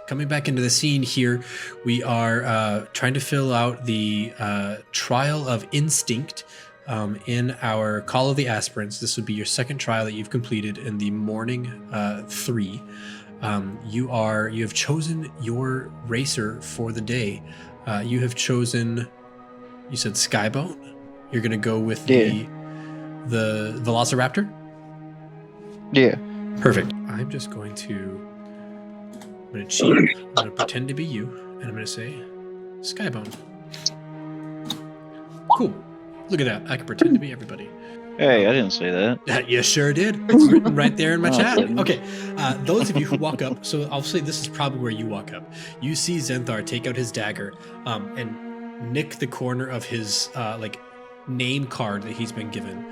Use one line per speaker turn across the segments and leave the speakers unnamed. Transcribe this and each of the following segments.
coming back into the scene here, we are trying to fill out the trial of instinct in our Call of the Aspirants. This would be your second trial that you've completed in the morning 3. You have chosen your racer for the day. You have chosen, you said Skybone. You're gonna go with the Velociraptor.
Yeah.
Perfect. I'm just going to. I'm gonna cheat. I'm gonna pretend to be you, and I'm gonna say Skybone. Cool. Look at that. I can pretend to be everybody.
Hey, I didn't say that.
You sure did. It's written right there in my chat.
Awesome.
Okay. Those of you who walk up, so I'll say this is probably where you walk up. You see Zenthar take out his dagger and nick the corner of his name card that he's been given.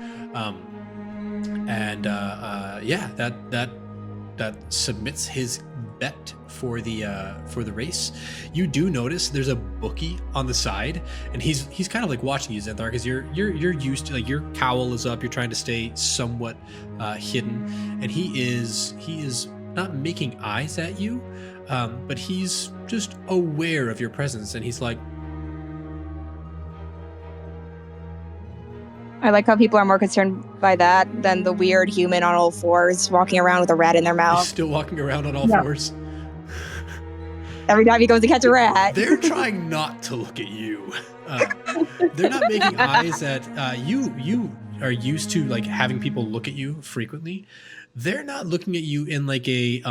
That submits his bet for the race. You do notice there's a bookie on the side, and he's kind of like watching you, Zenthar, because you're used to, like, your cowl is up, you're trying to stay somewhat hidden, and he is not making eyes at you, but he's just aware of your presence, and he's like,
I like how people are more concerned by that than the weird human on all fours walking around with a rat in their mouth.
he's still walking around on all fours.
Every time he goes to catch a rat.
They're trying not to look at you. They're not making eyes at you. You are used to like having people look at you frequently. They're not looking at you in like a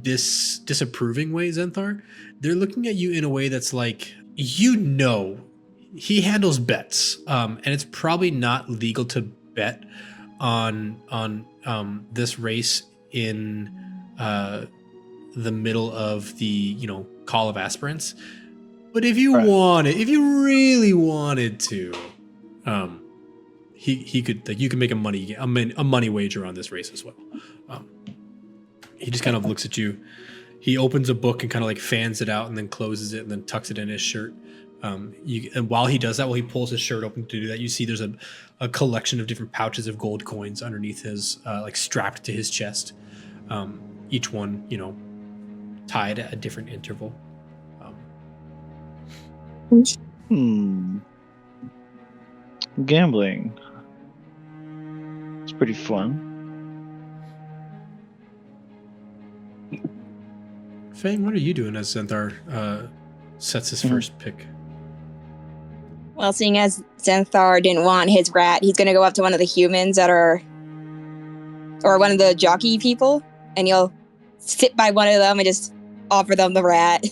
disapproving way, Zenthar. They're looking at you in a way that's like, he handles bets, and it's probably not legal to bet on this race in the middle of the Call of Aspirants. But if you really wanted to, he could, like, you can make a money wager on this race as well. He just kind of looks at you. He opens a book and kind of like fans it out and then closes it and then tucks it in his shirt. And while he does that, while he pulls his shirt open to do that, you see there's a collection of different pouches of gold coins underneath his, like strapped to his chest. Each one, tied at a different interval.
Gambling. It's pretty fun.
Fang, what are you doing as Zenthar sets his first pick?
Well, seeing as Zenthar didn't want his rat, he's going to go up to one of the humans or one of the jockey people, and he'll sit by one of them and just offer them the rat.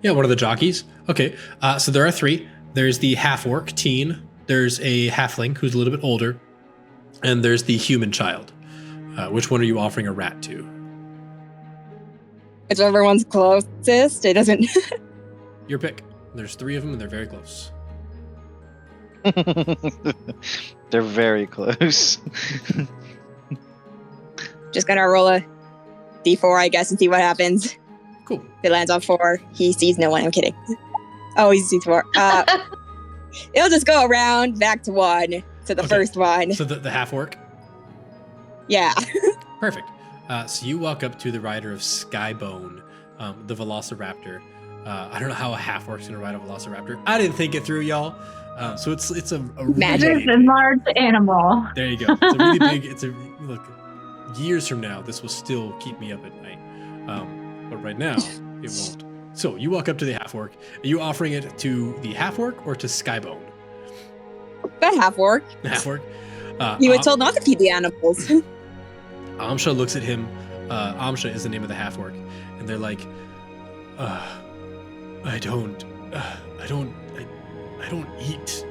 Yeah, one of the jockeys. Okay, so there are 3. There's the half-orc teen, there's a halfling who's a little bit older, and there's the human child. Which one are you offering a rat to?
Whichever one's closest. It doesn't...
Your pick. There's 3 of them, and they're very close.
They're very close.
Just gonna roll a d4, I guess, and see what happens.
Cool.
If it lands on 4, he sees no one. I'm kidding. Oh, he sees 4. It'll just go around back to 1 to the first one.
So the half-orc?
Yeah.
Perfect. So you walk up to the rider of Skybone, the Velociraptor. I don't know how a half-orc's gonna ride a Velociraptor. I didn't think it through, y'all. So it's a
Magic a large animal.
There you go. It's a really big. Look. Years from now, this will still keep me up at night. But right now, it won't. So you walk up to the half-orc. Are you offering it to the half-orc or to Skybone?
The half-orc.
The half-orc.
You were told not to feed the animals.
Amsha looks at him. Amsha is the name of the half-orc, and they're like, I don't eat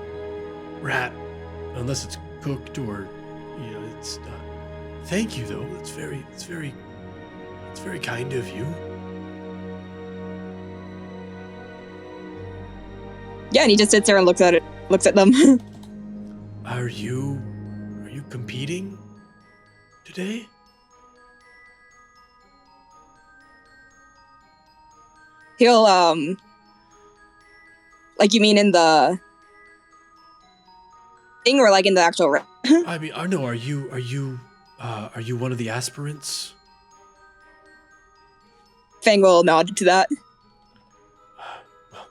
rat unless it's cooked or, it's. Thank you, though. It's very kind of you.
Yeah, and he just sits there and looks at them.
Are you competing today?
He'll like, you mean in the thing or like in the actual
I mean, I know. Are you one of the aspirants?
Fang will nod to that.
Well,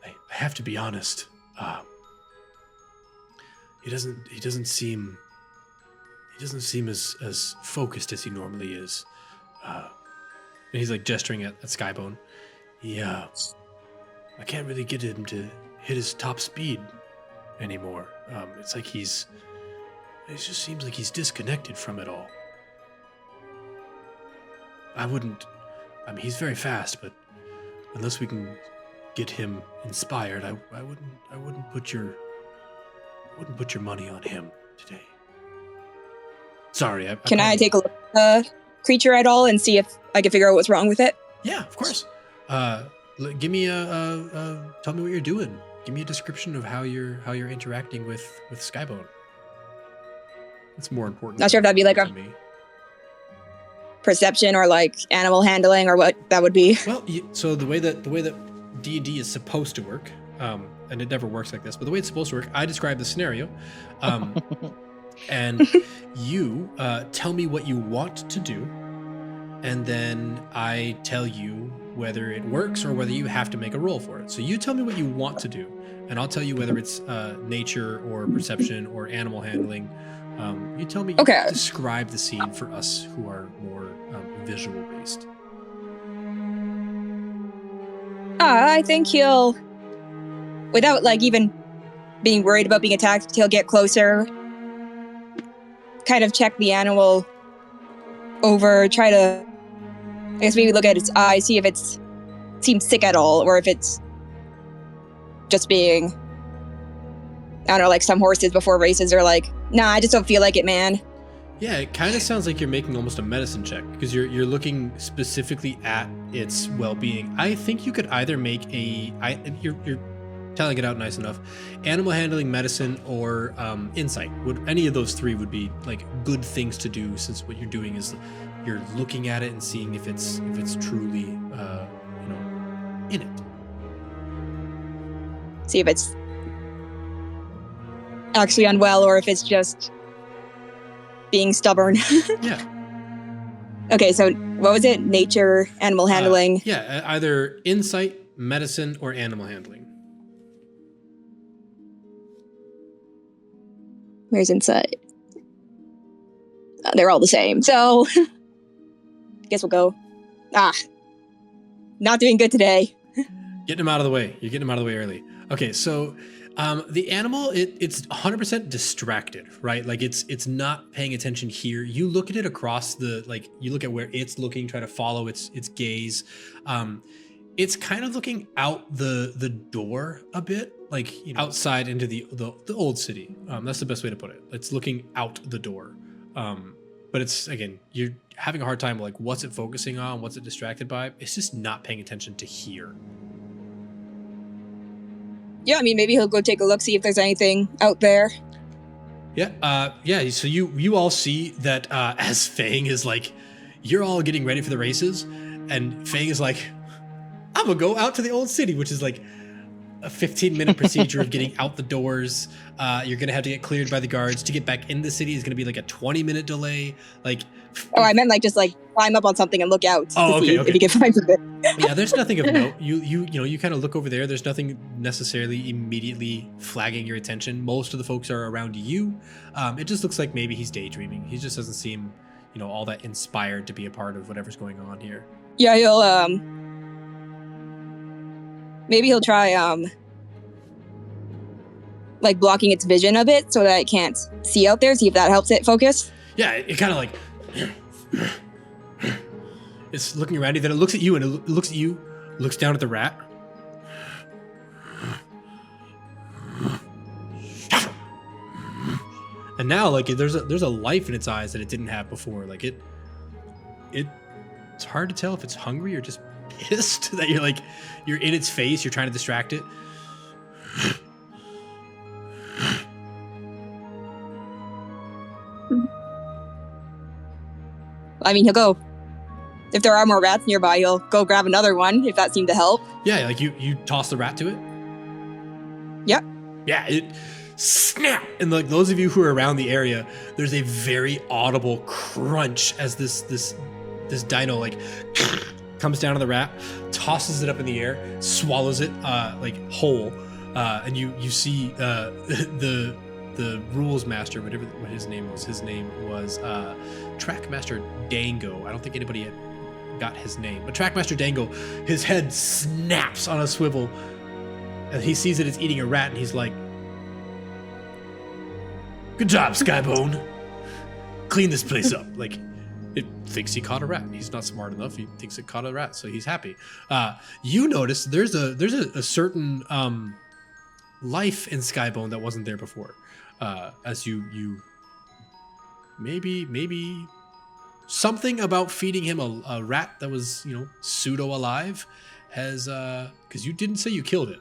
I have to be honest. He doesn't seem as focused as he normally is. And he's like gesturing at Skybone. Yeah, I can't really get him to hit his top speed anymore. It's like it just seems like he's disconnected from it all. He's very fast, but unless we can get him inspired, I wouldn't put your money on him today. Sorry.
Can I take a look at the creature at all and see if I can figure out what's wrong with it?
Yeah, of course. Give me tell me what you're doing. Give me a description of how you're interacting with Skybone. That's more important.
Not sure if that'd be like a perception or like animal handling or what that would be.
Well, so the way that D&D is supposed to work, and it never works like this, but the way it's supposed to work, I describe the scenario, and you tell me what you want to do, and then I tell you whether it works or whether you have to make a roll for it. So you tell me what you want to do, and I'll tell you whether it's nature or perception or animal handling. You tell me,
okay.
Describe the scene for us who are more visual based.
I think he'll, without like even being worried about being attacked, he'll get closer, kind of check the animal over, try to, I guess maybe look at its eye, see if it seems sick at all, or if it's just being, I don't know, like some horses before races are like, nah, I just don't feel like it, man.
Yeah, it kind of sounds like you're making almost a medicine check because you're looking specifically at its well-being. I think you could either make you're telling it out nice enough, animal handling, medicine, or insight. Would any of those three would be like good things to do, since what you're doing is you're looking at it and seeing if it's truly in it.
See if it's actually unwell or if it's just being stubborn.
Yeah.
Okay, so what was it? Nature, animal handling?
Yeah, either insight, medicine, or animal handling.
Where's insight? They're all the same, so I guess we'll go. Not doing good today.
Getting him out of the way. You're getting him out of the way early. Okay, so the animal, it's 100% distracted, right? Like it's not paying attention here. You look at it across you look at where it's looking, try to follow its gaze. It's kind of looking out the door a bit, like outside into the old city. That's the best way to put it. It's looking out the door. But it's, again, you're having a hard time, like, what's it focusing on? What's it distracted by? It's just not paying attention to here.
Yeah, I mean, maybe he'll go take a look, see if there's anything out there.
Yeah, so you all see that as Fang is like, you're all getting ready for the races, and Fang is like, I'm gonna go out to the old city, which is like a 15-minute procedure of getting out the doors. You're gonna have to get cleared by the guards. To get back in the city is gonna be like a 20-minute delay. Like,
oh, I meant like just like climb up on something and look out.
Oh, okay.
If you can find something.
Yeah, there's nothing of note. You kind of look over there. There's nothing necessarily immediately flagging your attention. Most of the folks are around you. It just looks like maybe he's daydreaming. He just doesn't seem, all that inspired to be a part of whatever's going on here.
Yeah, he'll maybe he'll try like blocking its vision a bit so that it can't see out there. See if that helps it focus.
Yeah, it kind of like it's looking around you. Then it looks at you and it looks at you, looks down at the rat. And now, like, there's a life in its eyes that it didn't have before. Like it's hard to tell if it's hungry or just pissed that you're in its face. You're trying to distract it.
I mean, he'll go. If there are more rats nearby, he'll go grab another one if that seemed to help.
Yeah, like you toss the rat to it.
Yep.
Yeah, it snap, and like those of you who are around the area, there's a very audible crunch as this dino like comes down to the rat, tosses it up in the air, swallows it like whole, and you see the rules master, whatever what his name was. His name was Trackmaster Dango. I don't think anybody had got his name, but Trackmaster Dango, his head snaps on a swivel, and he sees that it's eating a rat, and he's like, "Good job, Skybone. Clean this place up." Like, it thinks he caught a rat. He's not smart enough. He thinks it caught a rat, so he's happy. You notice there's a certain life in Skybone that wasn't there before. As you maybe something about feeding him a rat that was, you know, pseudo alive has because you didn't say you killed it.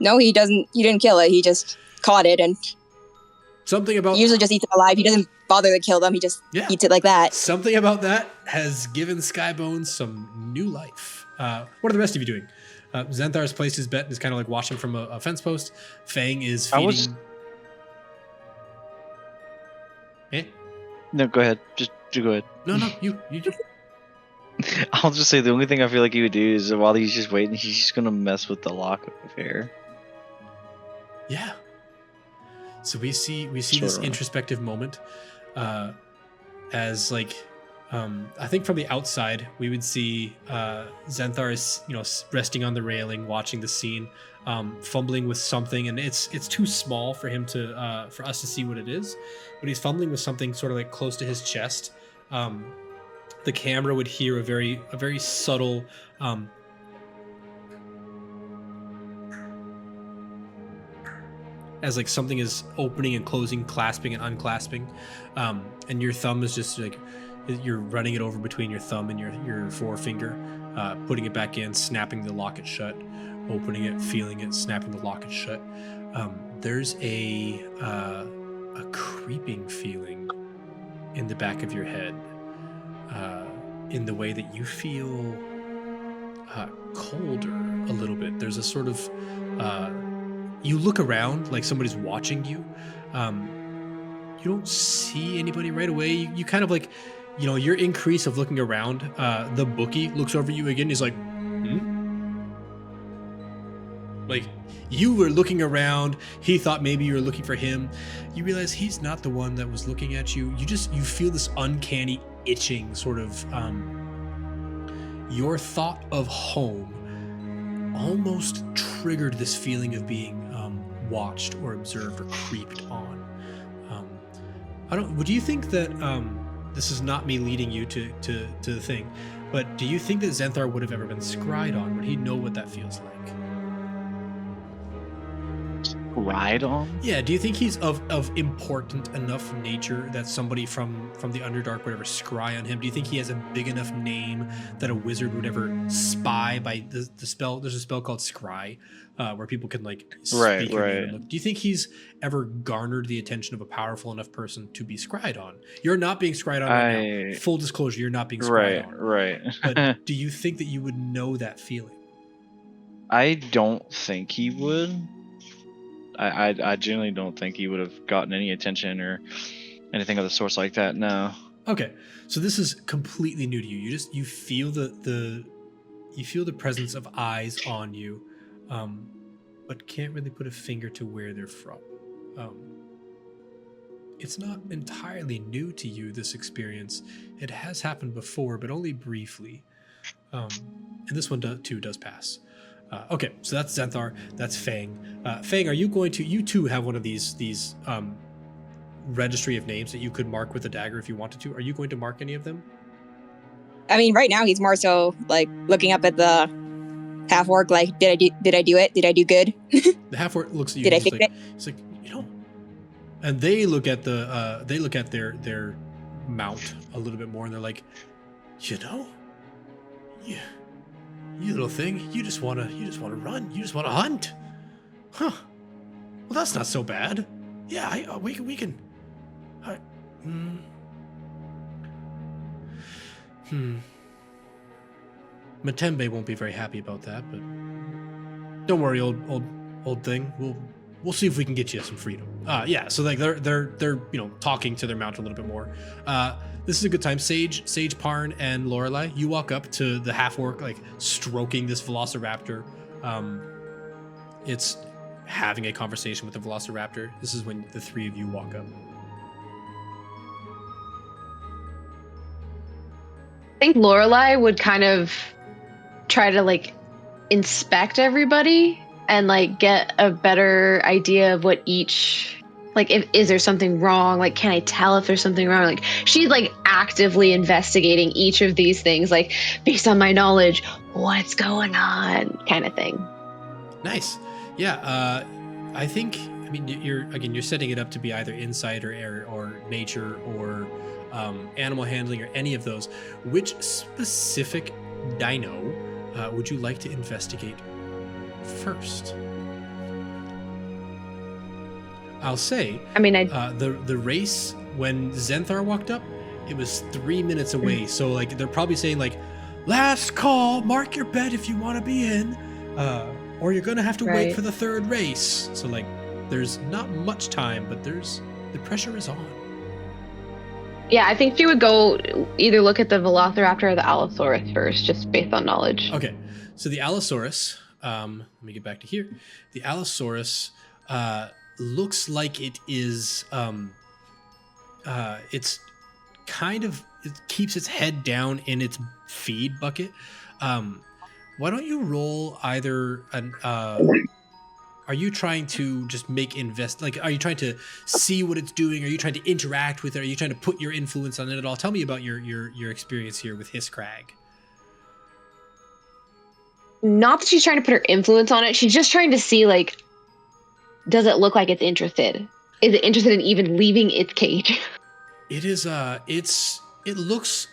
No, he doesn't. He didn't kill it. He just caught it, and
something about
he usually just eats it alive. He doesn't bother to kill them. He just eats it like that.
Something about that has given Skybone some new life. What are the rest of you doing? Xanthar's placed his bet and is kind of like watching from a fence post. Fang is feeding.
No, go ahead. Just go ahead.
No, you just.
I'll just say the only thing I feel like he would do is while he's just waiting, he's just gonna mess with the lock of hair.
Yeah. So we see this introspective moment, as like, I think from the outside we would see Xanthar is, you know, resting on the railing, watching the scene, fumbling with something, and it's too small for him to for us to see what it is, but he's fumbling with something sort of like close to his chest. The camera would hear a very subtle as like something is opening and closing, clasping and unclasping, and your thumb is just like, you're running it over between your thumb and your forefinger, putting it back in, snapping the locket shut, opening it, feeling it, snapping the locket shut. There's a creeping feeling in the back of your head, in the way that you feel colder a little bit. There's a sort of you look around like somebody's watching you. You don't see anybody right away. You kind of like, you know, your increase of looking around. The bookie looks over you again. He's like, like, you were looking around. He thought maybe you were looking for him. You realize he's not the one that was looking at you. You feel this uncanny itching sort of, your thought of home almost triggered this feeling of being watched or observed or creeped on. Would you think that, this is not me leading you to the thing, but do you think that Xanthar would have ever been scryed on? Would he know what that feels like?
Ride on?
Yeah, do you think he's of important enough nature that somebody from the Underdark would ever scry on him? Do you think he has a big enough name that a wizard would ever spy by the spell? There's a spell called scry, where people can like speak your name and look. Do you think he's ever garnered the attention of a powerful enough person to be scryed on? You're not being scryed on right now. Full disclosure, you're not being scryed on.
Right.
But do you think that you would know that feeling?
I don't think he would. I genuinely don't think he would have gotten any attention or anything of the sorts like that. No.
Okay, so this is completely new to you. You feel the presence of eyes on you, but can't really put a finger to where they're from. It's not entirely new to you, this experience. It has happened before, but only briefly. And this one too does pass. Okay, so that's Xanthar, that's Fang. Fang, are you going to, you too have one of these registry of names that you could mark with a dagger if you wanted to. Are you going to mark any of them?
I mean, right now he's more so like looking up at the half orc, like, did I do it? Did I do good?
The half orc looks at you.
Did I fix it?
He's like, you know, and they look at their mount a little bit more, and they're like, you know, yeah. You little thing, you just wanna run, you just wanna hunt, huh? Well, that's not so bad. Yeah, we can. Matembe won't be very happy about that, but don't worry, old thing. we'll see if we can get you some freedom. Yeah, so like they're talking to their mount a little bit more. This is a good time. Sage, Parn, and Lorelei, you walk up to the half orc, like stroking this velociraptor. It's having a conversation with the velociraptor. This is when the three of you walk up.
I think Lorelei would kind of try to like inspect everybody and like get a better idea of what each, like, is there something wrong? Like, can I tell if there's something wrong? Like, she's like actively investigating each of these things, like based on my knowledge, what's going on, kind of thing.
Nice. Yeah. I think. I mean, you're setting it up to be either insight or nature or animal handling or any of those. Which specific dino would you like to investigate first? I'll say,
I mean,
the race when Xanthar walked up, it was 3 minutes away. So like they're probably saying like, last call, mark your bet if you want to be in, or you're gonna have to wait for the third race. So like, there's not much time, but the pressure is on.
Yeah, I think she would go either look at the Velociraptor or the Allosaurus first, just based on knowledge.
Okay, so the Allosaurus, let me get back to here. The Allosaurus looks like it is, it's kind of, it keeps its head down in its feed bucket. Why don't you roll either an, are you trying to just are you trying to see what it's doing? Are you trying to interact with it? Are you trying to put your influence on it at all? Tell me about your experience here with Hisscrag.
Not that she's trying to put her influence on it. She's just trying to see, like, does it look like it's interested? Is it interested in even leaving its cage?
It is, it looks...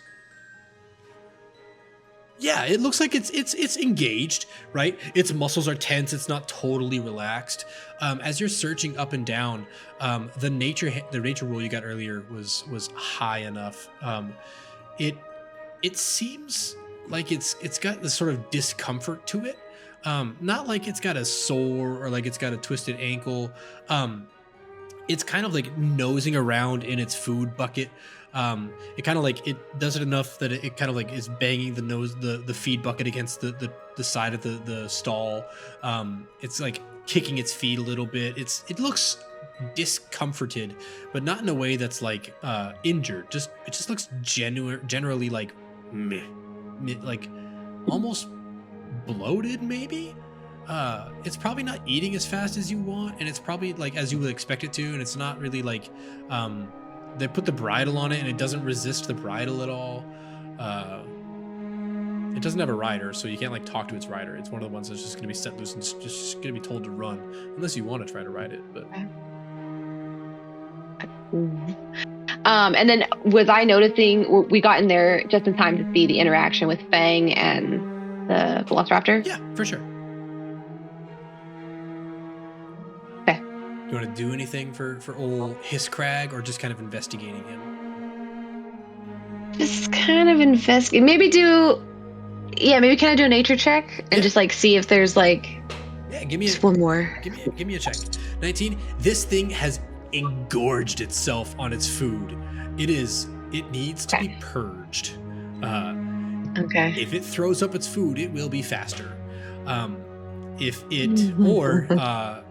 Yeah, it looks like it's engaged, right? Its muscles are tense. It's not totally relaxed. As you're searching up and down, the nature roll you got earlier was high enough. It seems like it's got this sort of discomfort to it. Not like it's got a sore or like it's got a twisted ankle. It's kind of like nosing around in its food bucket. It kind of like, it does it enough that it kind of like is banging the feed bucket against the side of the stall. It's like kicking its feet a little bit. It looks discomforted, but not in a way that's like injured. It just looks generally like meh, like almost bloated maybe. It's probably not eating as fast as you want, and it's probably like as you would expect it to, and it's not really like they put the bridle on it and it doesn't resist the bridle at all. It doesn't have a rider, so you can't like talk to its rider. It's one of the ones that's just going to be set loose and just going to be told to run, unless you want to try to ride it. But
and then was I noticing we got in there just in time to see the interaction with Fang and the Velociraptor?
Yeah, for sure.
Okay.
You want to do anything for old Hisscrag, or just kind of investigating him?
Just kind of investigate. Maybe can I do a nature check and just like see if there's like
give me
one more.
Give me a check. 19. This thing has engorged itself on its food. It needs to be purged.
Okay.
If it throws up its food, it will be faster. If it or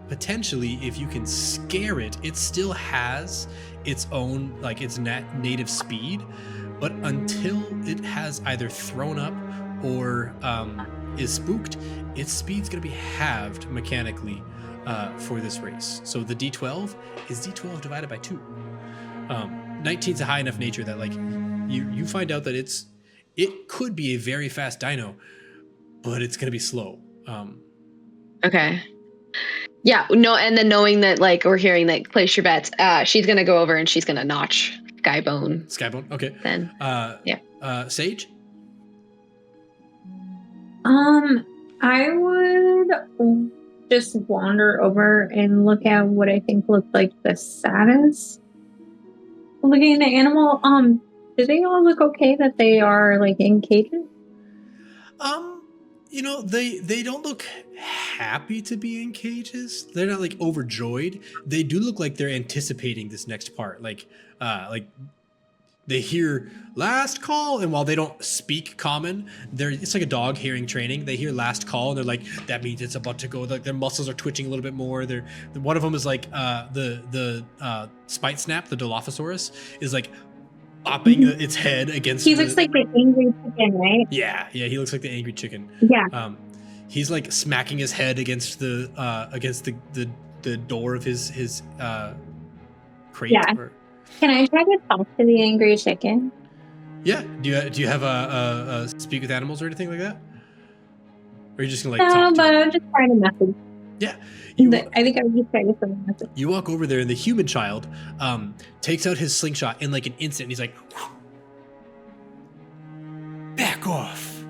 potentially if you can scare it, it still has its own, like its native speed, but until it has either thrown up or is spooked, its speed's going to be halved mechanically for this race. So the D12 is D12 divided by 2. 19's a high enough nature that like you find out that it could be a very fast dino, but it's going to be slow.
Okay. Yeah, no, and then knowing that, like, we're hearing that place your bets, she's gonna go over and she's gonna notch Skybone.
Okay.
Then,
Sage?
I would just wander over and look at what I think looked like the saddest looking animal. Do they all look okay that they are like in cages?
You know, they don't look happy to be in cages. They're not like overjoyed. They do look like they're anticipating this next part. Like they hear last call, and while they don't speak common, it's like a dog hearing training. They hear last call, and they're like, that means it's about to go. Like their muscles are twitching a little bit more. One of them is like the spite snap, the Dilophosaurus, is like popping its head against.
He looks like the angry chicken, right?
Yeah, he looks like the angry chicken.
Yeah.
He's like smacking his head against the door of his crate.
Yeah. Can I try to talk to the angry chicken?
Yeah. Do you have a speak with animals or anything like that? Or are you just gonna like
No,
talk to
but
him?
I'm just trying to message.
Yeah.
I think I was just trying to send a message.
You walk over there, and the human child takes out his slingshot in like an instant. And he's like, back off.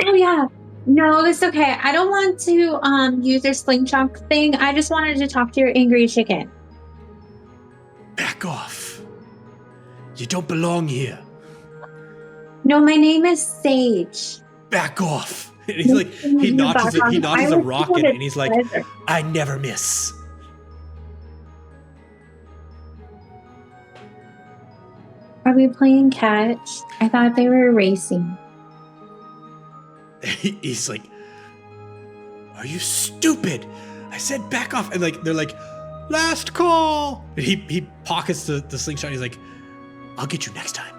Oh yeah. No, that's okay. I don't want to use their slingshot thing. I just wanted to talk to your angry chicken.
Back off. You don't belong here.
No, my name is Sage.
Back off. And he's like, he notches a rock in it, and he's like, I never miss.
Are we playing catch? I thought they were racing.
He's like, are you stupid? I said back off. And like they're like, last call. And he pockets the slingshot. And he's like, I'll get you next time.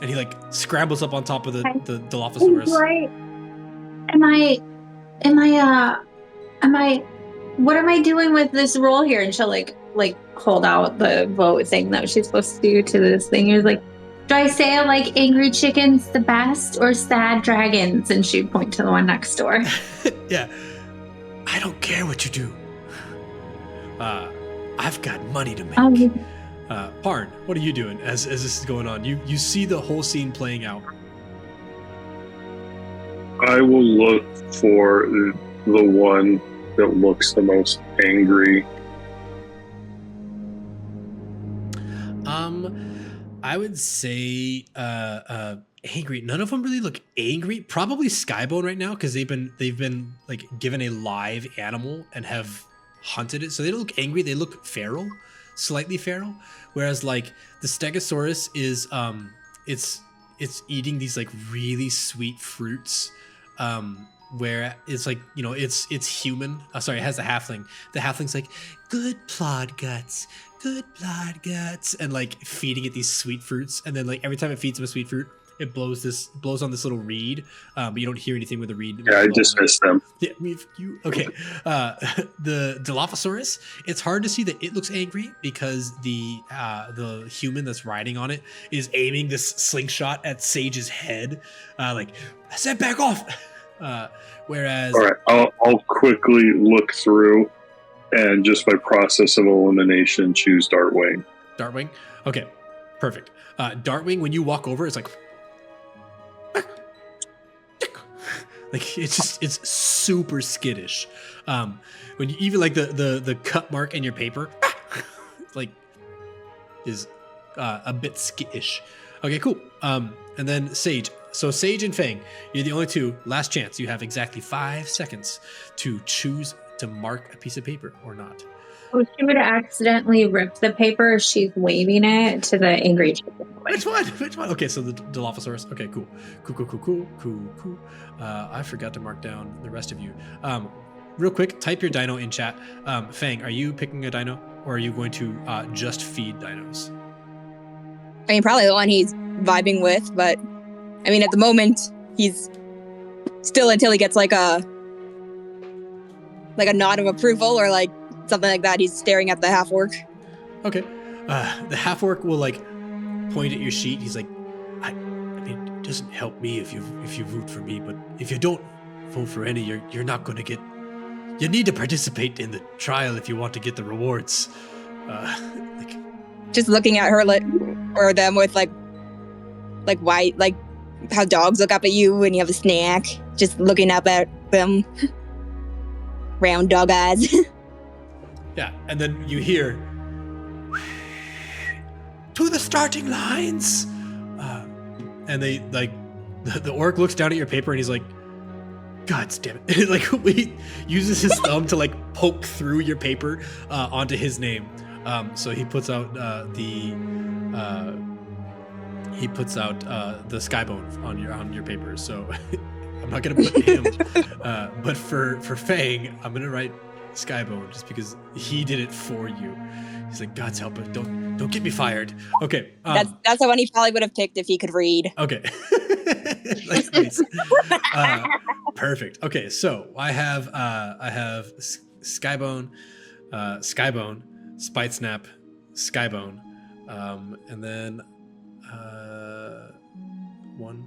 And he like scrambles up on top of the Dilophosaurus.
Right. What am I doing with this role here? And she'll like hold out the vote thing that she's supposed to do to this thing. You're like, do I say like angry chicken's the best or sad dragons? And she'd point to the one next door.
Yeah. I don't care what you do. I've got money to make. Parn, what are you doing as this is going on? You see the whole scene playing out.
I will look for the one that looks the most angry.
I would say angry. None of them really look angry. Probably Skybone right now, because they've been like given a live animal and have hunted it. So they don't look angry. They look feral, slightly feral. Whereas like the Stegosaurus is it's eating these like really sweet fruits. Where it's like, you know, it's human. Sorry, it has the halfling. The halfling's like, good blood guts, and like feeding it these sweet fruits. And then like every time it feeds him a sweet fruit, it blows on this little reed. But you don't hear anything with the reed.
Yeah, I dismissed them.
Yeah, okay. The Dilophosaurus, it's hard to see that it looks angry because the human that's riding on it is aiming this slingshot at Sage's head. Like, I said back off. Whereas,
all right, I'll quickly look through, and just by process of elimination, choose Dartwing.
Dartwing, okay, perfect. Dartwing, when you walk over, it's like it's super skittish. When you even like the cut mark in your paper, like is a bit skittish. Okay, cool. And then Sage. So Sage and Fang, you're the only two. Last chance. You have exactly 5 seconds to choose to mark a piece of paper or not.
Oh, she would accidentally rip the paper if she's waving it to the angry chicken.
Which one? Okay, so the Dilophosaurus. Okay, cool. Cool. I forgot to mark down the rest of you. Real quick, type your dino in chat. Fang, are you picking a dino, or are you going to just feed dinos?
I mean, probably the one he's vibing with, but I mean, at the moment, he's still until he gets like a nod of approval or like something like that. He's staring at the half orc.
Okay, the half orc will like point at your sheet. He's like, I mean, it doesn't help me if you vote for me, but if you don't vote for any, you're not going to get. You need to participate in the trial if you want to get the rewards.
Just looking at her or them with like why, like how dogs look up at you when you have a snack. Just looking up at them, round dog eyes.
Yeah, and then you hear to the starting lines, and they like The orc looks down at your paper and he's like, God damn it. And like he uses his thumb to like poke through your paper onto his name. So he puts out the Skybone on your paper. So I'm not gonna put him, but for Fang, I'm gonna write Skybone just because he did it for you. He's like, God's help, but don't get me fired. Okay.
That's the one he probably would have picked if he could read.
Okay. nice. Perfect. Okay, so I have Skybone, Spite Snap, Skybone, and then 1,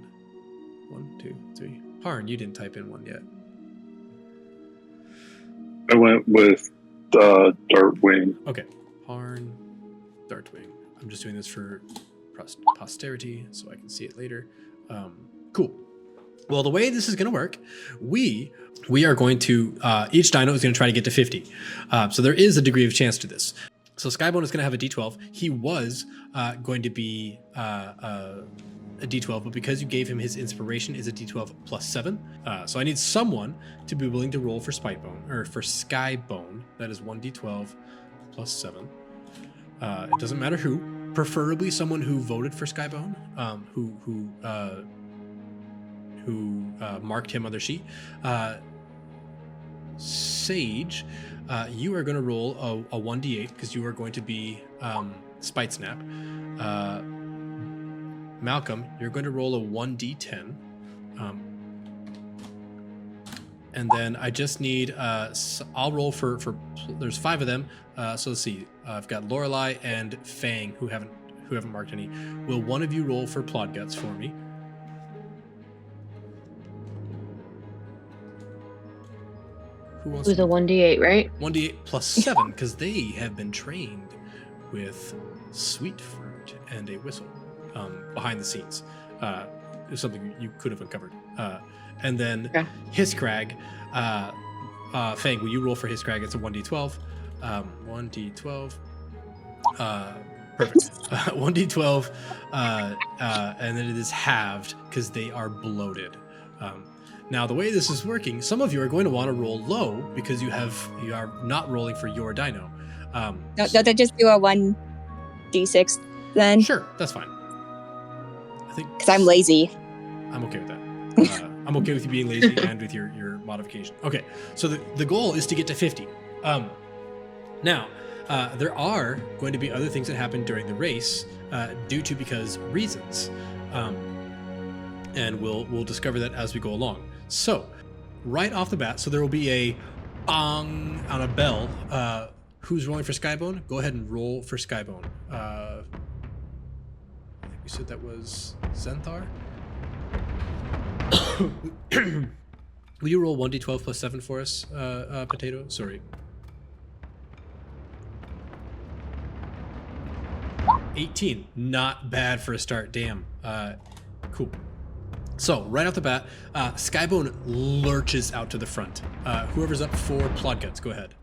2, 3. Harn, you didn't type in one yet.
I went with Dartwing.
Okay, Harn, Dartwing. I'm just doing this for posterity so I can see it later. Cool. Well, the way this is going to work, we are going to, each dino is going to try to get to 50. So there is a degree of chance to this. So Skybone is going to have a D12. He was going to be a D12, but because you gave him his inspiration is a D12 plus 7. So I need someone to be willing to roll for Spitebone, or for Skybone. That is 1D12 plus 7. It doesn't matter who, preferably someone who voted for Skybone, who marked him on their sheet. Sage, you are going to roll a 1d8 because you are going to be Spite Snap. Malcolm, you're going to roll a 1d10. And then I just need, I'll roll for there's 5 of them. So let's see, I've got Lorelei and Fang who haven't marked any. Will one of you roll for Plod Guts for me? Who wants
With a 1d8, right?
1d8 plus 7, because they have been trained with sweet fruit and a whistle behind the scenes. It's something you could have uncovered. And then Hiskrag, Fang, will you roll for Hiskrag? It's a 1d12. 1d12. Perfect. 1d12. And then it is halved because they are bloated. Now, the way this is working, some of you are going to want to roll low because you are not rolling for your dino.
Don't they just do a 1d6 then?
Sure, that's fine. I think
Because I'm lazy.
I'm okay with that. I'm okay with you being lazy and with your modification. Okay, so the goal is to get to 50. Now, there are going to be other things that happen during the race because reasons. And we'll discover that as we go along. So, right off the bat, so there will be a bong on a bell. Who's rolling for Skybone? Go ahead and roll for Skybone. I think we said that was Zenthar. Will you roll 1d12 plus 7 for us, Potato? Sorry. 18. Not bad for a start. Damn. Cool. So, right off the bat, Skybone lurches out to the front. Whoever's up for Plod Guts, go ahead.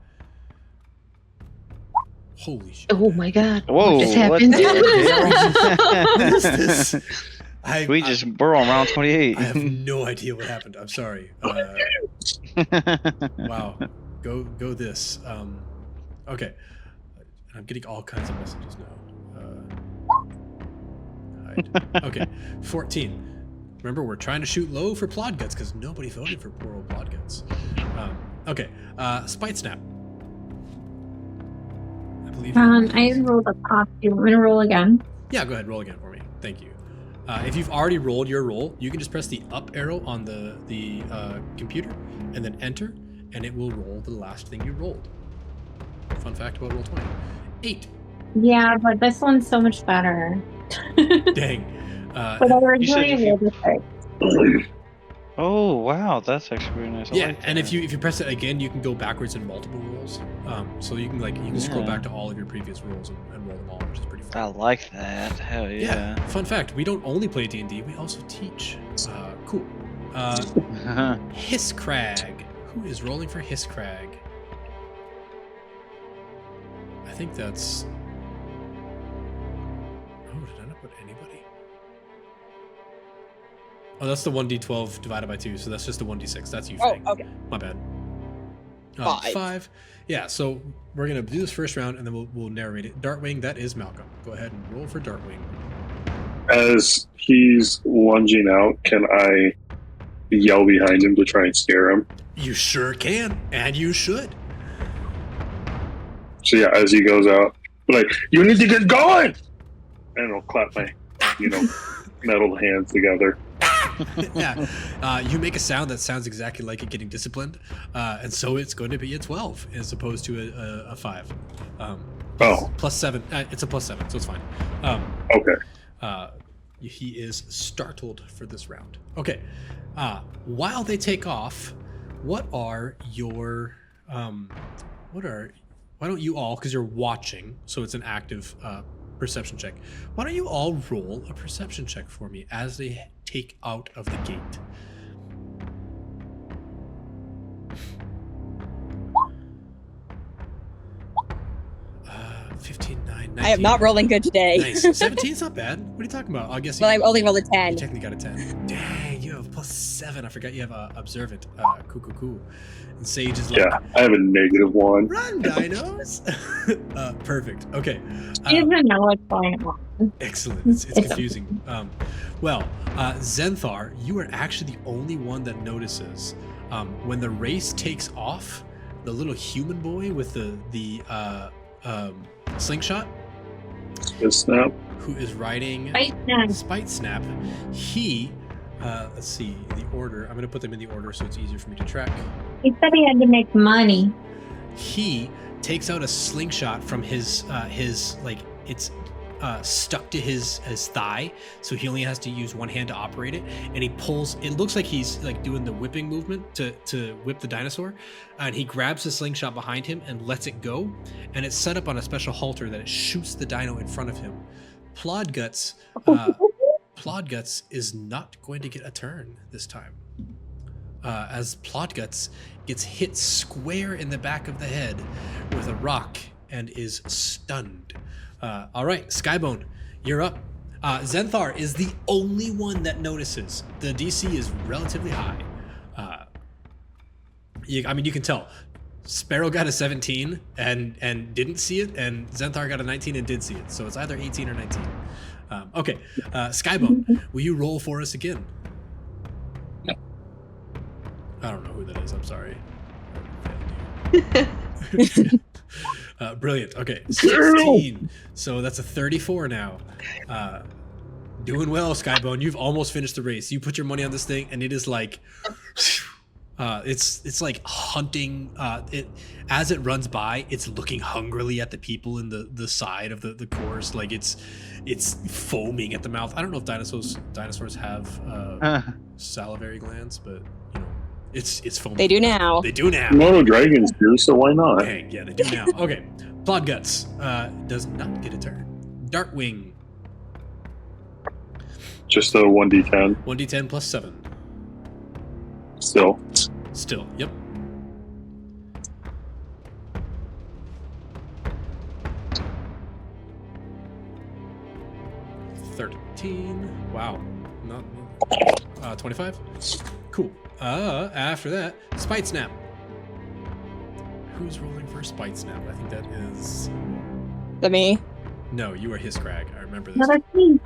Holy shit.
Oh my god.
Whoa,
What just happened?
What is this?
We're on round 28.
I have no idea what happened. I'm sorry. Wow. Go this. Okay. I'm getting all kinds of messages now. Hide. Okay. 14. Remember, we're trying to shoot low for Plod Guts because nobody voted for poor old Plod Guts. Okay. Spite Snap. I believe.
I rolled a pop. You want me to roll again?
Yeah, go ahead. Roll again for me. Thank you. If you've already rolled your roll, you can just press the up arrow on the computer and then enter, and it will roll the last thing you rolled. Fun fact about Roll20. 8.
Yeah, but this one's so much better.
Dang.
But I originally rolled a 6.
Oh wow, that's actually really nice. I
Yeah,
like
and
that.
if you press it again, you can go backwards in multiple rolls. So you can scroll back to all of your previous rolls and roll them all, which is pretty fun.
I like that. Hell yeah.
Fun fact: we don't only play D&D, we also teach. Cool. Hiskrag. Who is rolling for Hiskrag? I think that's. Oh, did I not put anybody? Oh, that's the 1d12 divided by 2, so that's just the 1d6. That's you,
Oh,
Fang.
okay.
My bad.
5.
5. Yeah, so we're going to do this first round, and then we'll narrate it. Dartwing, that is Malcolm. Go ahead and roll for Dartwing.
As he's lunging out, can I yell behind him to try and scare him?
You sure can, and you should.
So yeah, as he goes out, like, you need to get going! And I'll clap my, metal hands together.
Yeah, you make a sound that sounds exactly like it getting disciplined, and so it's going to be a 12 as opposed to a 5. Plus 7. It's a plus 7, so it's fine.
Okay.
He is startled for this round. Okay. While they take off, what are your why don't you all, because you're watching, so it's an active perception check. Why don't you all roll a perception check for me as they take out of the gate? Uh, 15, 9, 19.
I am not rolling good today.
Nice. 17's not bad. What are you talking about? I guess
Well, I only rolled a
you
10.
technically got a 10. Dang, you have plus 7. I forgot you have observant. Cool. And Sage is like,
Yeah, I have a -1.
run, dinos! Perfect. Okay.
She doesn't know what's going on.
Excellent. It's confusing. Zenthar, you are actually the only one that notices when the race takes off. The little human boy with the slingshot,
Snap.
who is riding Spite Snap. He, let's see the order. I'm gonna put them in the order so it's easier for me to track.
He said he had to make money.
He takes out a slingshot from his like it's stuck to his thigh, so he only has to use one hand to operate it, and he pulls. It looks like he's like doing the whipping movement to whip the dinosaur, and he grabs the slingshot behind him and lets it go, and it's set up on a special halter that it shoots the dino in front of him. Plodguts is not going to get a turn this time, as Plodguts gets hit square in the back of the head with a rock and is stunned. All right, Skybone, you're up. Zenthar is the only one that notices. The DC is relatively high. You can tell. Sparrow got a 17 and didn't see it, and Zenthar got a 19 and did see it. So it's either 18 or 19. Okay, Skybone, will you roll for us again? I don't know who that is. I'm sorry. Brilliant. Okay, 16. So that's a 34 now. Doing well, Skybone. You've almost finished the race. You put your money on this thing, and it is like, it's like hunting. It as it runs by, it's looking hungrily at the people in the side of the course. Like it's foaming at the mouth. I don't know if dinosaurs have salivary glands, but it's foaming.
They do now.
They do now.
Mono dragons do, so why not?
Dang, yeah, they do now. Okay, Plodguts does not get a turn. Dartwing,
Just a 1d10.
1d10 plus 7.
Still.
Still, yep. Wow. Not 25. Cool. After that, Spite Snap. Who's rolling for Spite Snap? I think that is.
The me.
No, you are Hiskrag. I remember this.
No, that's me.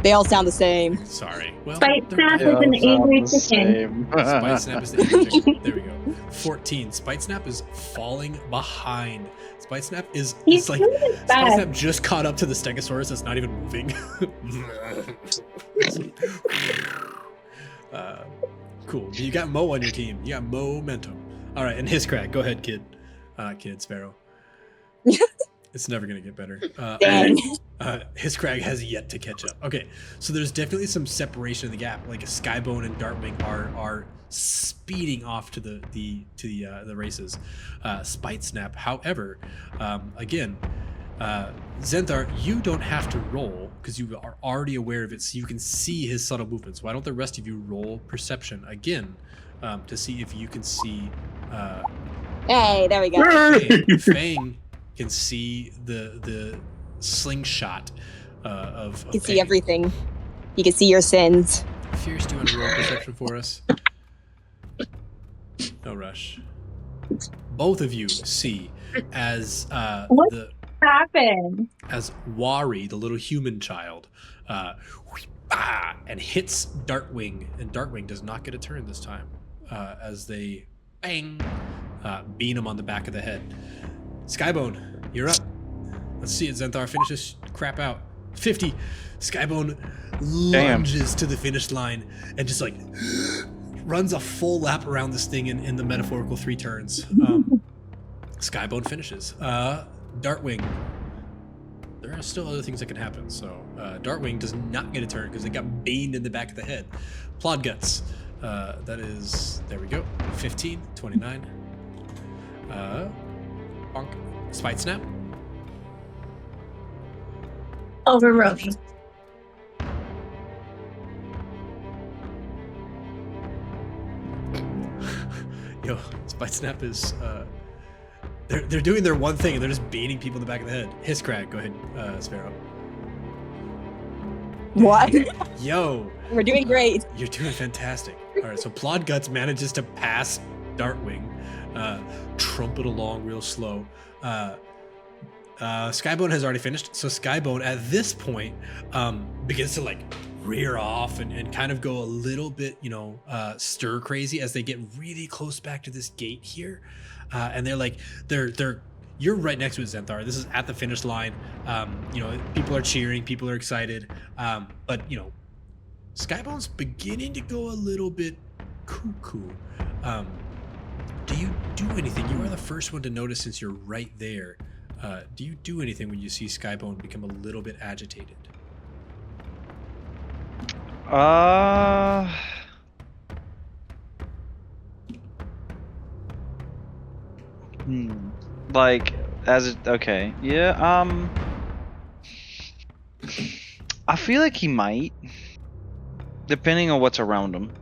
They all sound the same.
Sorry. Well,
Spite
they're
Snap
bad.
is an angry chicken.
Spite Snap is the angry chicken. There we go. 14. Spite Snap is falling behind. Spite Snap is
He's
like
really
Spite
bad.
Snap just caught up to the Stegosaurus that's not even moving. Cool. You got Mo on your team. You got momentum. All right, and Hiskrag. Go ahead, kid. Kid Sparrow. It's never gonna get better.
Dang.
Hiskrag has yet to catch up. Okay, so there's definitely some separation in the gap. Like Skybone and Dartwing are speeding off to the races. Spite Snap, however, again, Zenthar, you don't have to roll because you are already aware of it, so you can see his subtle movements. Why don't the rest of you roll perception again to see if you can see?
Hey, there we go.
Fang can see the slingshot of
You can see
Fang.
everything. You can see your sins.
Fierce, do you want to roll perception for us? No rush. Both of you see as
What happened?
as Wari, the little human child, and hits Dartwing, and Dartwing does not get a turn this time, as they bang, beat him on the back of the head. Skybone, you're up. Let's see it. Xanthar finishes crap out. 50. Skybone lunges to the finish line and just like runs a full lap around this thing in the metaphorical 3 turns. Skybone finishes. Dartwing. There are still other things that can happen. So Dartwing does not get a turn because it got baned in the back of the head. Plod Guts. That is, there we go. 15, 29. Bonk. Spite Snap.
Overrode.
Yo, Spite Snap is they're doing their one thing and they're just beating people in the back of the head. Hiss Crag, go ahead, Sparrow.
What?
Yo,
We're doing great.
you're doing fantastic. All right, so Plod Guts manages to pass Dartwing, trumpet along real slow. Skybone has already finished, so Skybone at this point begins to like rear off and kind of go a little bit, stir crazy as they get really close back to this gate here, and they're you're right next to it, Xanthar. This is at the finish line. People are cheering, people are excited, but Skybone's beginning to go a little bit cuckoo. Do you do anything? You are the first one to notice since you're right there. Do you do anything when you see Skybone become a little bit agitated?
Like, okay, yeah, I feel like he might, depending on what's around him.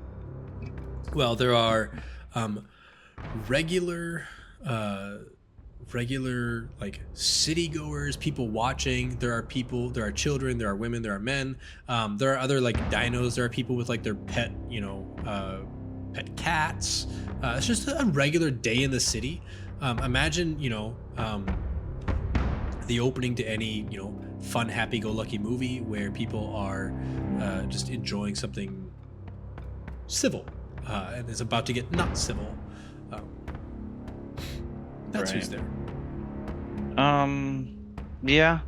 Well, there are regular like city goers, people watching. There are children, there are women, there are men. There are other like dinos. There are people with like their pet, pet cats. It's just a regular day in the city. Imagine, the opening to any, fun, happy-go-lucky movie where people are just enjoying something civil and is about to get not civil. That's who's there.
Yeah.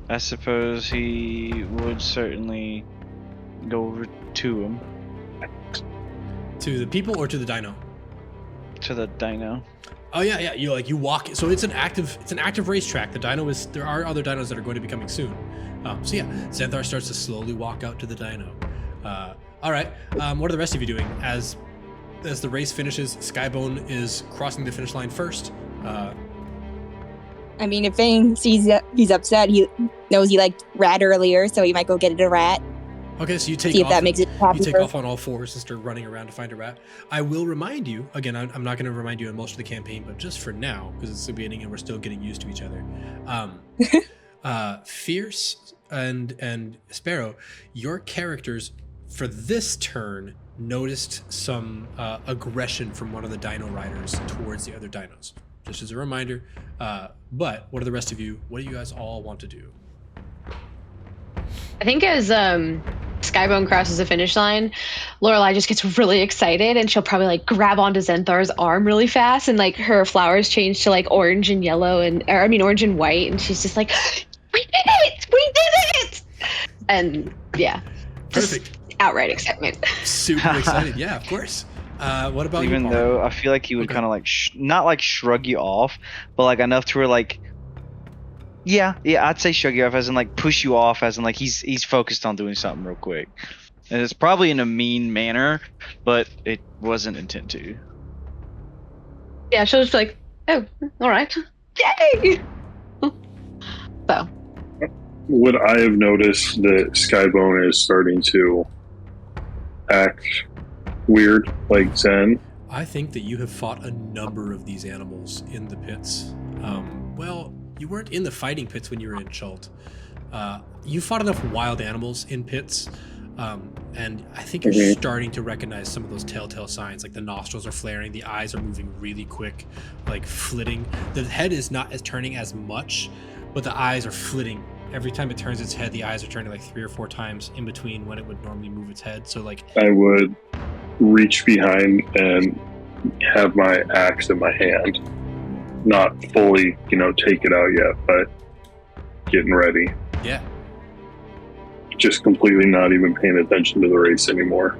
I suppose he would certainly go over to him.
To the people or to the dino?
To the dino.
Oh yeah. You walk. So it's an active racetrack. There are other dinos that are going to be coming soon. So yeah, Xanthar starts to slowly walk out to the dino. All right. What are the rest of you doing as the race finishes? Skybone is crossing the finish line first.
I mean, if Fang sees that he's upset, he knows he liked rat earlier, so he might go get a rat.
Okay, so you take
See if
off.
that makes it happy.
You take off on all fours and start running around to find a rat. I will remind you again. I'm not going to remind you in most of the campaign, but just for now, because it's the beginning and we're still getting used to each other. Fierce and Sparrow, your characters for this turn noticed some aggression from one of the dino riders towards the other dinos. Just as a reminder. But what are the rest of you? What do you guys all want to do?
I think as Skybone crosses the finish line, Lorelai just gets really excited and she'll probably like grab onto Xanthar's arm really fast and like her flowers change to like orange and yellow orange and white, and she's just like, we did it! And yeah.
Perfect.
Outright excitement.
Super excited. Yeah, of course. What about
Even
you,
though I feel like he would kind of like not like shrug you off, but like enough to where like, yeah, I'd say shrug you off as in like push you off as in like he's focused on doing something real quick, and it's probably in a mean manner, but it wasn't intent to.
Yeah, she'll just be like, oh, all right, yay. So.
Would I have noticed that Skybone is starting to act weird, like Zen?
I think that you have fought a number of these animals in the pits. Well, you weren't in the fighting pits when you were in Chult. You fought enough wild animals in pits And I think you're starting to recognize some of those telltale signs, like the nostrils are flaring, the eyes are moving really quick, like flitting. The head is not as turning as much, but the eyes are flitting. Every time it turns its head, the eyes are turning like 3 or 4 times in between when it would normally move its head. So like
I would reach behind and have my axe in my hand. Not fully, take it out yet, but getting ready.
Yeah.
Just completely not even paying attention to the race anymore.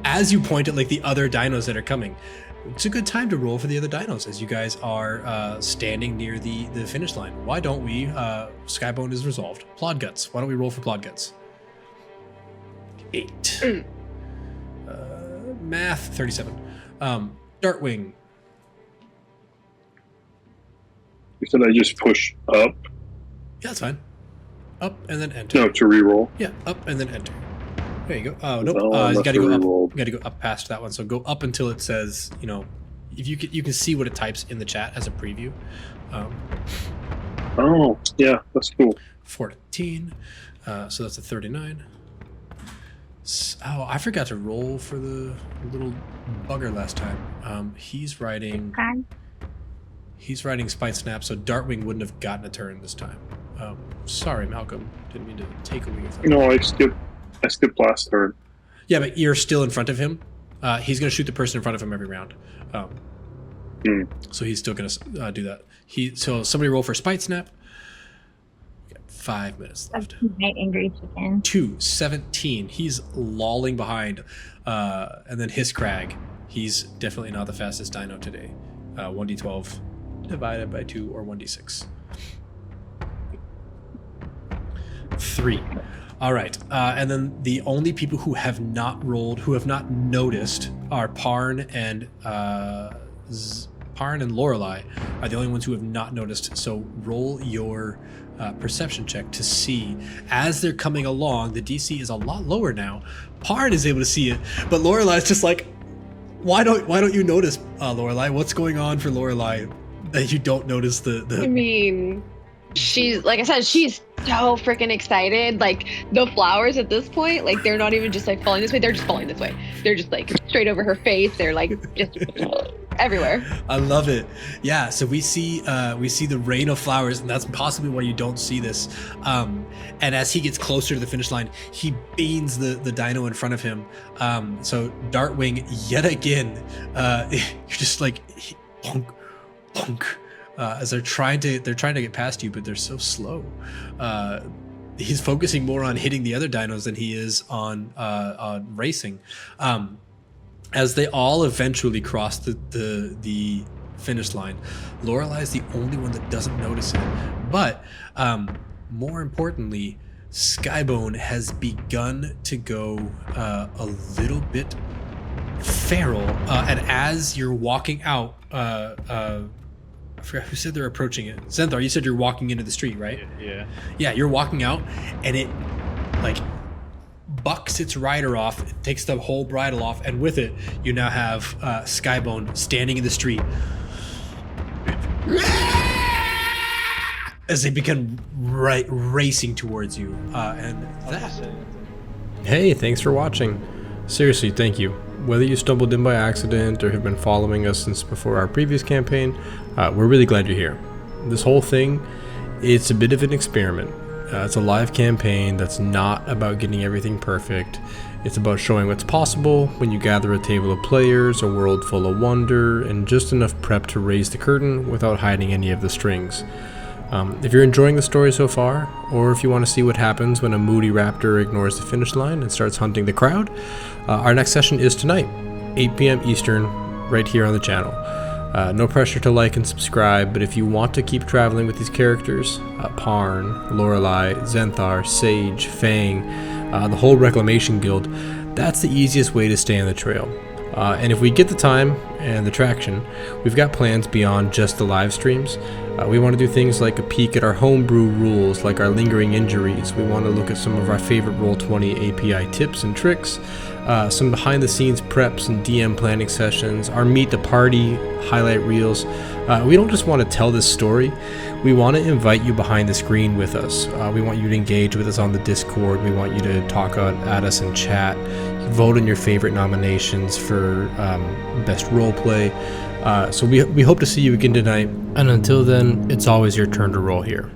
As you point at like the other dinos that are coming, it's a good time to roll for the other dinos as you guys are standing near the finish line. Why don't we? Skybone is resolved. Plod Guts. Why don't we roll for Plod Guts? 8. Math 37. Dartwing.
You said I just push up?
Yeah, that's fine. Up and then enter.
No, to reroll.
Yeah, up and then enter. There you go. Oh nope.
No,
You got to go up.
re-rolled.
You got to go up past that one. So go up until it says, if you can see what it types in the chat as a preview.
Oh, yeah, that's cool.
14. So that's a 39. Oh, I forgot to roll for the little bugger last time. He's riding Spite Snap, so Dartwing wouldn't have gotten a turn this time. Sorry, Malcolm. Didn't mean to take away your turn.
No, I skipped last turn.
Yeah, but you're still in front of him. He's going to shoot the person in front of him every round. So he's still going to do that. So somebody roll for Spite Snap. We got 5 minutes left.
Night angry chicken.
2-17. He's lolling behind. And then Hisscrag. He's definitely not the fastest dino today. 1d12 divided by 2 or 1d6. 3. All right. And then the only people who have not rolled, who have not noticed, are Parn and Lorelei are the only ones who have not noticed. So roll your perception check to see as they're coming along. The DC is a lot lower now. Parn is able to see it, but Lorelei's just like, why don't you notice, Lorelei? What's going on for Lorelei that you don't notice the?
I mean, she's, like I said, she's so freaking excited. Like the flowers at this point, like they're not even just like falling this way, they're just falling this way. They're just like straight over her face. They're like just everywhere.
I love it. Yeah, so we see the rain of flowers, and that's possibly why you don't see this. And as he gets closer to the finish line, he beans the dino in front of him. So Dartwing, yet again, you're just like bonk, bonk. As they're trying to get past you, but they're so slow. He's focusing more on hitting the other dinos than he is on racing. As they all eventually cross the finish line, Lorelei is the only one that doesn't notice it. But more importantly, Skybone has begun to go a little bit feral. And as you're walking out, I forgot who said they're approaching it. Xanthar, you said you're walking into the street, right? Yeah, you're walking out, and it like bucks its rider off, it takes the whole bridle off, and with it, you now have Skybone standing in the street as they begin racing towards you. And that. Hey, thanks for watching. Seriously, thank you. Whether you stumbled in by accident or have been following us since before our previous campaign, we're really glad you're here. This whole thing, it's a bit of an experiment. It's a live campaign that's not about getting everything perfect. It's about showing what's possible when you gather a table of players, a world full of wonder, and just enough prep to raise the curtain without hiding any of the strings. If you're enjoying the story so far, or if you want to see what happens when a moody raptor ignores the finish line and starts hunting the crowd, our next session is tonight, 8 p.m. Eastern, right here on the channel. No pressure to like and subscribe, but if you want to keep traveling with these characters, Parn, Lorelei, Xanthar, Sage, Fang, the whole Reclamation Guild, that's the easiest way to stay on the trail. And if we get the time and the traction, we've got plans beyond just the live streams. We want to do things like a peek at our homebrew rules, like our lingering injuries. We want to look at some of our favorite Roll20 API tips and tricks. some behind the scenes preps and DM planning sessions, our meet the party highlight reels. We don't just want to tell this story, we want to invite you behind the screen with us. We want you to engage with us on the Discord. We want you to talk at us in chat, vote on your favorite nominations for best roleplay. So we hope to see you again tonight, and until then, it's always your turn to roll here.